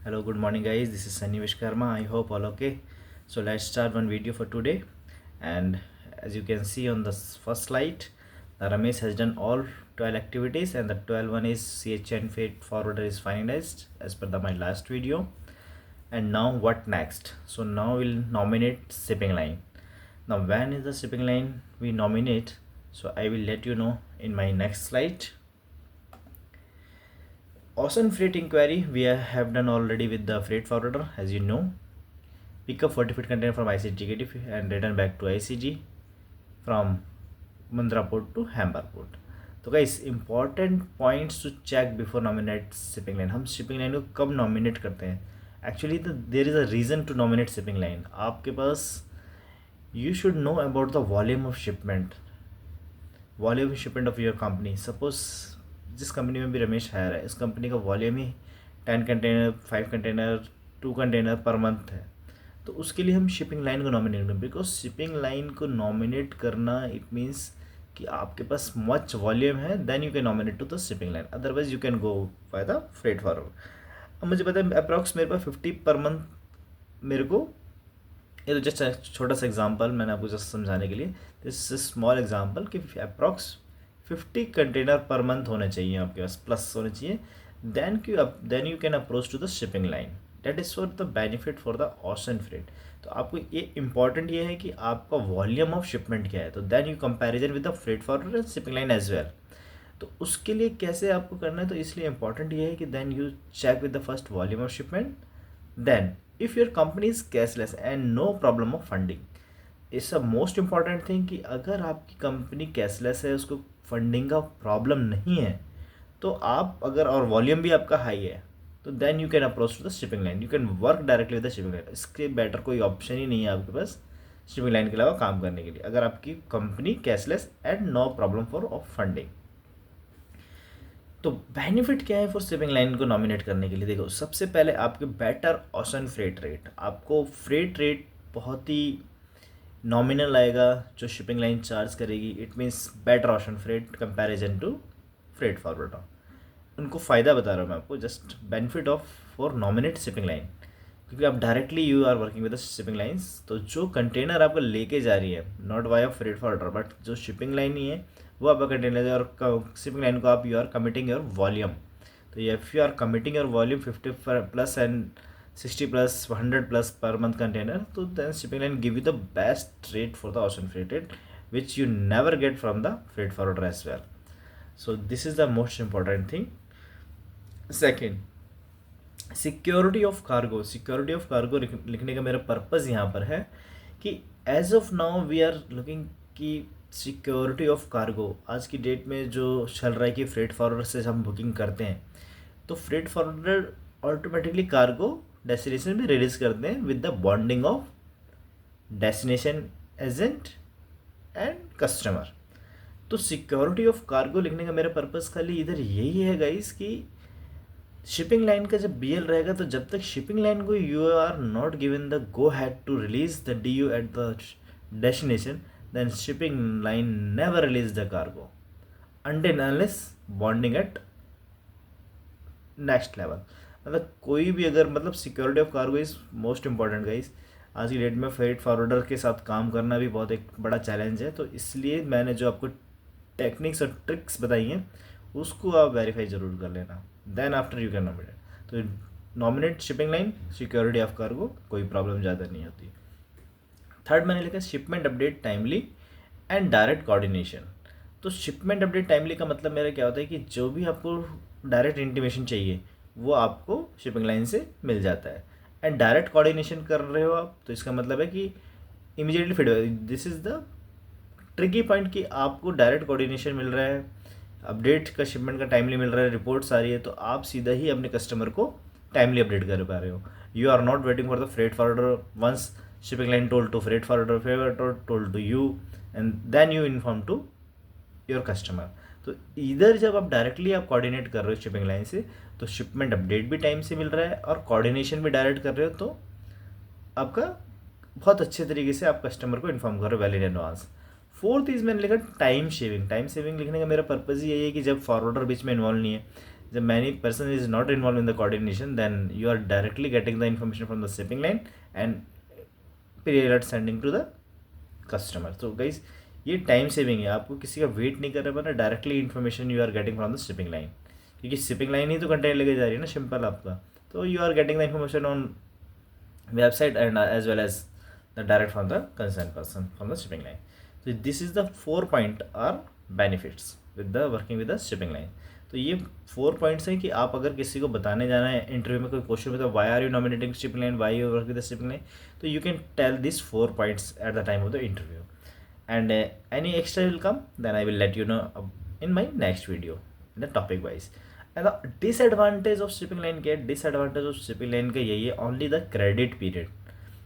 Hello, good morning, guys. This is Sunny Vishkarma. I hope all okay. So let's start one video for today. And as you can see on the first slide, the Ramesh has done all 12 activities, and the 12 one is CHN freight forwarder is finalized as per my last video. And now what next? So now we'll nominate shipping line. Now when is the shipping line we nominate? So I will let you know in my next slide. Ocean freight inquiry we have done already with the freight forwarder, as you know. Pick up 40 feet container from ICGT and return back to ICG from Mundra port to Hamburg port. तो guys important points to check before nominate shipping line. हम shipping line को कब nominate करते हैं? Actually तो there is a reason to nominate shipping line. आपके पास you should know about the volume of shipment of your company. Suppose जिस company में भी रमेश हायर है, इस कंपनी का वॉल्यूम ही 10 container, 5 container, 2 container per month है. तो उसके लिए हम शिपिंग लाइन को नॉमिनेट करें, बिकॉज शिपिंग लाइन को नॉमिनेट करना इट मीन्स कि आपके पास मच वॉल्यूम है, then you can nominate to the shipping line. Otherwise you can go by the freight forward. अब मुझे पता है अप्रॉक्स मेरे पास 50 पर मंथ मेरे को. ये तो जस्ट छोटा सा एग्जांपल मैंने आपको जस्ट समझाने के लिए, दिस इज स्मॉल एग्जांपल कि अप्रॉक्स 50 कंटेनर पर मंथ होने चाहिए आपके पास, प्लस होने चाहिए. Then you can approach to the shipping line. That is for the benefit for the ocean freight. तो आपको ये इंपॉर्टेंट ये है कि आपका वॉल्यूम ऑफ शिपमेंट क्या है. तो then you comparison with the freight forwarder and shipping line as well. तो उसके लिए कैसे आपको करना है, तो इसलिए इंपॉर्टेंट ये है कि then you check with the first volume of shipment. Then if your company is cashless and no problem of funding, it's a most important thing कि अगर आपकी कंपनी कैशलेस है, उसको फंडिंग का प्रॉब्लम नहीं है, तो आप अगर और वॉल्यूम भी आपका हाई है, तो then you can approach to the shipping line. You can work directly with the shipping line. इसके बेटर कोई ऑप्शन ही नहीं है आपके पास शिपिंग लाइन के अलावा काम करने के लिए, अगर आपकी company cashless and no problem for of funding. तो बेनिफिट क्या है फॉर शिपिंग लाइन को नॉमिनेट करने के लिए? देखो, सबसे पहले आपके बेटर ओशन फ्रेट रेट. आपको फ्रेट रेट बहुत ही नॉमिनल आएगा जो शिपिंग लाइन चार्ज करेगी. It means better ocean freight comparison to freight forwarder. उनको फ़ायदा बता रहा हूँ मैं आपको, just benefit of for nominate shipping line, क्योंकि आप directly you are working with the shipping lines. तो जो कंटेनर आपको लेके जा रही है, not via freight forwarder, but जो शिपिंग लाइन ही है वो आपका कंटेनर है, और शिपिंग लाइन को आप you are committing your volume. तो if you are committing your volume 50 plus and 60 plus 100 plus per month container, तो then shipping line give you the best rate for the ocean freight rate, which you never get from the freight forwarder as well. So this is the most important thing. Second, security of cargo. सिक्योरिटी of कार्गो लिखने का मेरा purpose यहाँ पर है कि as of now we are looking कि सिक्योरिटी ऑफ कार्गो आज की डेट में जो चल रहा है कि फ्रेट फॉरवर्डर से हम बुकिंग करते हैं, तो freight forwarder automatically cargo destination में रिलीज करते हैं with the bonding of destination agent and customer. तो सिक्योरिटी ऑफ कार्गो लिखने का मेरा पर्पज़ खाली इधर यही है गाइस कि शिपिंग लाइन का जब बीएल रहेगा, तो जब तक शिपिंग लाइन को you are not given the go had to release the DU at the destination, then shipping line never release the cargo until unless bonding at next level. मतलब कोई भी अगर मतलब security of cargo is most important guys. आज की date में freight forwarder के साथ काम करना भी बहुत एक बड़ा चैलेंज है. तो इसलिए मैंने जो आपको टेक्निक्स और ट्रिक्स बताई हैं उसको आप वेरीफाई ज़रूर कर लेना. Then after you can nominate. तो nominate shipping line, security of cargo, कोई प्रॉब्लम ज़्यादा नहीं होती. थर्ड मैंने लिखा shipment update timely and direct coordination. तो शिपमेंट अपडेट टाइमली का मतलब मेरा क्या होता है कि जो भी आपको डायरेक्ट इंटीमेशन चाहिए वो आपको शिपिंग लाइन से मिल जाता है. एंड डायरेक्ट कोऑर्डिनेशन कर रहे हो आप, तो इसका मतलब है कि immediately feedback. This is the tricky point कि आपको डायरेक्ट कोऑर्डिनेशन मिल रहा है, अपडेट का शिपमेंट का टाइमली मिल रहा है, रिपोर्ट्स आ रही है, तो आप सीधा ही अपने कस्टमर को टाइमली अपडेट कर पा रहे हो. You are not waiting for the freight forwarder. Once shipping line told to freight forwarder told to you, and then you inform to your customer. तो इधर जब आप डायरेक्टली आप कोऑर्डिनेट कर रहे हो शिपिंग लाइन से, तो शिपमेंट अपडेट भी टाइम से मिल रहा है और कोऑर्डिनेशन भी डायरेक्ट कर रहे हो, तो आपका बहुत अच्छे तरीके से आप कस्टमर को इन्फॉर्म कर रहे हो well in advance. Fourth is मैंने लिखा टाइम शेविंग. टाइम शेविंग लिखने का मेरा पर्पज़ ही यही है कि जब फॉरवर्डर बीच में इन्वॉल्व नहीं है, जब many person is not involved in the coordination, then you are directly getting the information from the shipping line and period sending to the customer. तो गाइज ये टाइम सेविंग है, आपको किसी का वेट नहीं करना पड़ना, directly information you are getting from the shipping line, क्योंकि शिपिंग लाइन ही तो कंटेनर लेके जा रही है ना, सिंपल आपका. तो you are getting the information on website and as well as the direct from the concern person from the shipping line. तो this is the 4 point are benefits with the working with the shipping line. तो ये 4 points हैं कि आप अगर किसी को बताने जाना है इंटरव्यू में, कोई क्वेश्चन में, तो why are you nominating shipping line, why you work with the shipping line, तो you can tell this 4 points at the time of the interview. And any extra will come, then I will let you know in my next video in the topic wise. And the disadvantage of shipping line क्या है? Disadvantage of shipping line का यही है, only the credit period.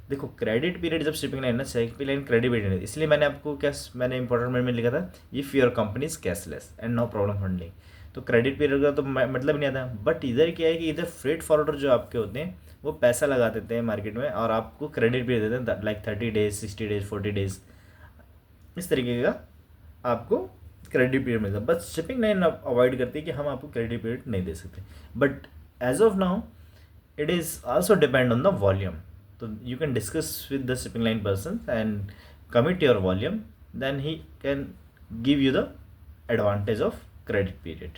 देखो credit period जब shipping line ना, shipping line credit period, इसलिए मैंने आपको क्या, मैंने इंपॉर्टेंट में लिखा था, if your company is cashless and no problem funding. तो क्रेडिट पीरियड का तो मतलब नहीं आता. बट इधर क्या है कि इधर फ्रेट फॉरवर्डर जो आपके होते हैं वो पैसा लगा देते हैं मार्केट में और आपको क्रेडिट पीरियड देते हैं, लाइक 30 डेज, 60 डेज, 40 डेज, इस तरीके का आपको क्रेडिट पीरियड मिलता है. बस शिपिंग लाइन अवॉइड करती है कि हम आपको क्रेडिट पीरियड नहीं दे सकते. But as of now it is also depend on the volume. तो you can discuss with the shipping line person and commit your volume, then he can give you the advantage of credit period.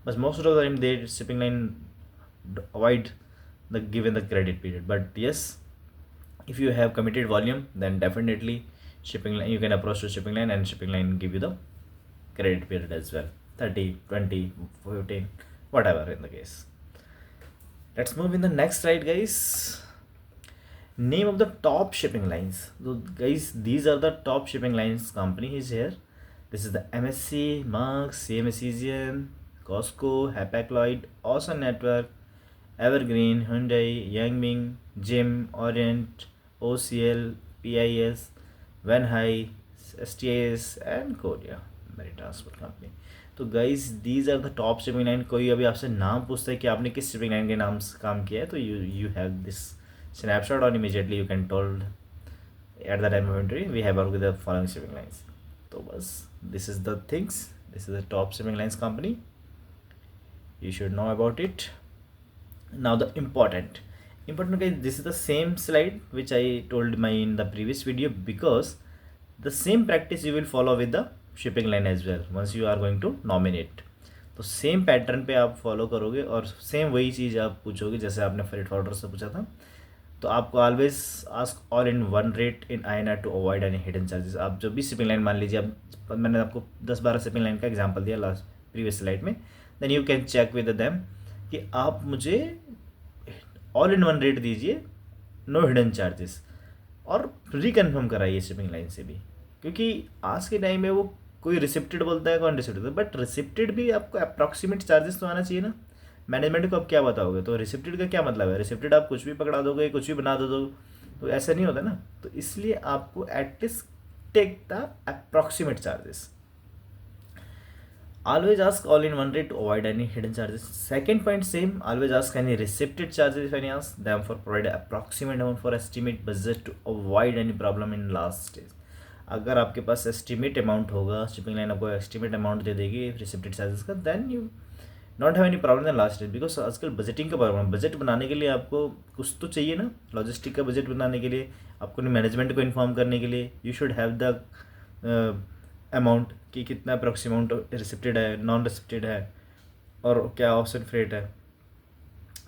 बस most of the time they shipping line avoid the given the credit period. But yes, if you have committed volume, then definitely shipping line, you can approach to shipping line and shipping line give you the credit period as well, 30, 20, 15, whatever in the case. Let's move in the next slide, guys. Name of the top shipping lines. So guys, these are the top shipping lines company is here. This is the MSC, Maersk, CMA CGM, Costco, Hapag-Lloyd, Ocean Network, Evergreen, Hyundai, Yangming, Jim, Orient, OCL, PIS, Wenhai, STAS and Korea Marine Transport Company. तो guys these are the top shipping line. कोई अभी आपसे नाम पूछता है कि आपने किस शिपिंग लाइन के नाम से काम किया है, तो यू हैव दिस स्नैपशॉट और immediately you can told at the time of interview we have work with the following shipping lines. तो बस this is the things, this is the top shipping lines company, you should know about it. Now the important guys, this is the same slide which I told my in the previous video, because the same practice you will follow with the shipping line as well once you are going to nominate. तो same pattern पे आप follow करोगे और same वही चीज़ आप पूछोगे जैसे आपने फ्रेट फॉरवर्डर से पूछा था. तो आपको always ask all in one rate in INR to avoid any hidden charges. आप जो भी शिपिंग लाइन, मान लीजिए अब मैंने आपको 10-12 शिपिंग लाइन का एग्जांपल दिया लास्ट प्रीवियस स्लाइड में, then you can check with them कि आप मुझे ऑल इन वन रेट दीजिए, नो हिडन चार्जेस, और रिकन्फर्म कराइए शिपिंग लाइन से भी, क्योंकि आज के टाइम में वो कोई रिसिप्टेड बोलता है, कौन रिसिप्टेड बोलता है, बट रिसिप्टेड भी आपको अप्रॉक्सीमेट चार्जेस तो आना चाहिए ना. मैनेजमेंट को आप क्या बताओगे? तो रिसिप्टेड का क्या मतलब है? रिसिप्टेड आप कुछ भी पकड़ा दोगे, कुछ भी बना दो, तो ऐसा नहीं होता ना. तो इसलिए आपको at least take the approximate charges. Always ask all in one rate to avoid any hidden charges. Second point, same, always ask any receipted charges if any ask, therefore provide approximate amount for estimate budget to avoid any problem in last stage. अगर आपके पास estimate amount होगा, shipping line आपको estimate amount दे देगी receipted charges का, then you not have any problem in last stage. Because आजकल budgeting का प्रॉब्लम, बजट बनाने के लिए आपको कुछ तो चाहिए ना, लॉजिस्टिक का बजट बनाने के लिए आपको मैनेजमेंट को इन्फॉर्म करने के लिए you should have the amount कि कितना अप्रॉक्स अमाउंट रिसिप्टेड है, नॉन रिसिप्टेड है, और क्या ऑप्शन फ्रेट है.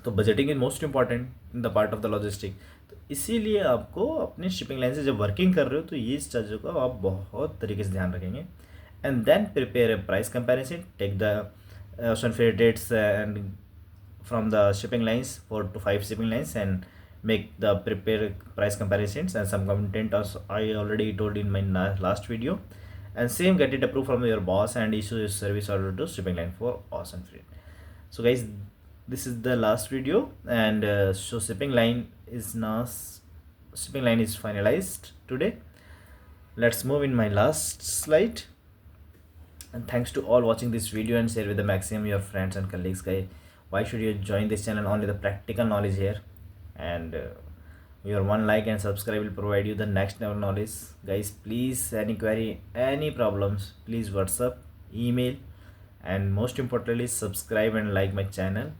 तो budgeting is most important in the part of the logistic. तो इसीलिए आपको अपने शिपिंग लाइन से जब वर्किंग कर रहे हो तो ये इस चीज़ों का आप बहुत तरीके से ध्यान रखेंगे. And then prepare a price comparison, take the option freight rates and from the shipping lines 4 to 5 shipping lines and make the prepare price comparisons and some content as I already told in my last video. And same, get it approved from your boss and issue your service order to shipping line for Ocean Freight. So guys, this is the last video, and so shipping line is finalized today. Let's move in my last slide. And thanks to all watching this video and share with the maximum your friends and colleagues. Guys, why should you join this channel? Only the practical knowledge here, and your one like and subscribe will provide you the next level knowledge. Guys, please, any query, any problems, please WhatsApp, email, and most importantly subscribe and like my channel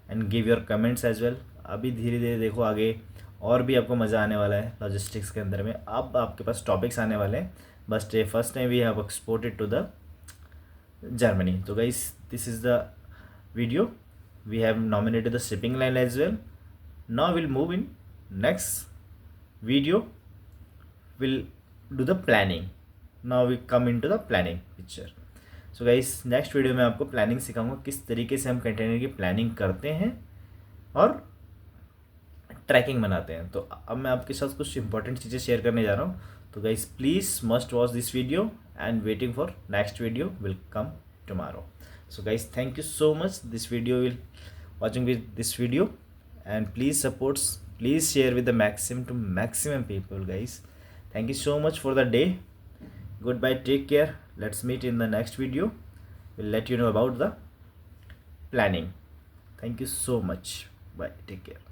and give your comments as well. अभी धीरे धीरे देखो आगे और भी आपको मज़ा आने वाला है लॉजिस्टिक्स के अंदर में. अब आपके पास टॉपिक्स आने वाले हैं. बस first time we have exported to the Germany. So guys, this is the video. We have nominated the shipping line as well. Now we'll move in next video. We'll do the planning. Now we come into the planning picture. So guys, next video में आपको planning सिखाऊंगा किस तरीके से हम container की planning करते हैं और ट्रैकिंग बनाते हैं. तो अब मैं आपके साथ कुछ इंपॉर्टेंट चीज़ें शेयर करने जा रहा हूँ. तो guys please must watch this video and waiting for next video will come tomorrow. So guys, thank you so much. This video will watching with this video, and please please share with the maximum people guys. Thank you so much for the day. Goodbye, take care. Let's meet in the next video. We'll let you know about the planning. Thank you so much. Bye, take care.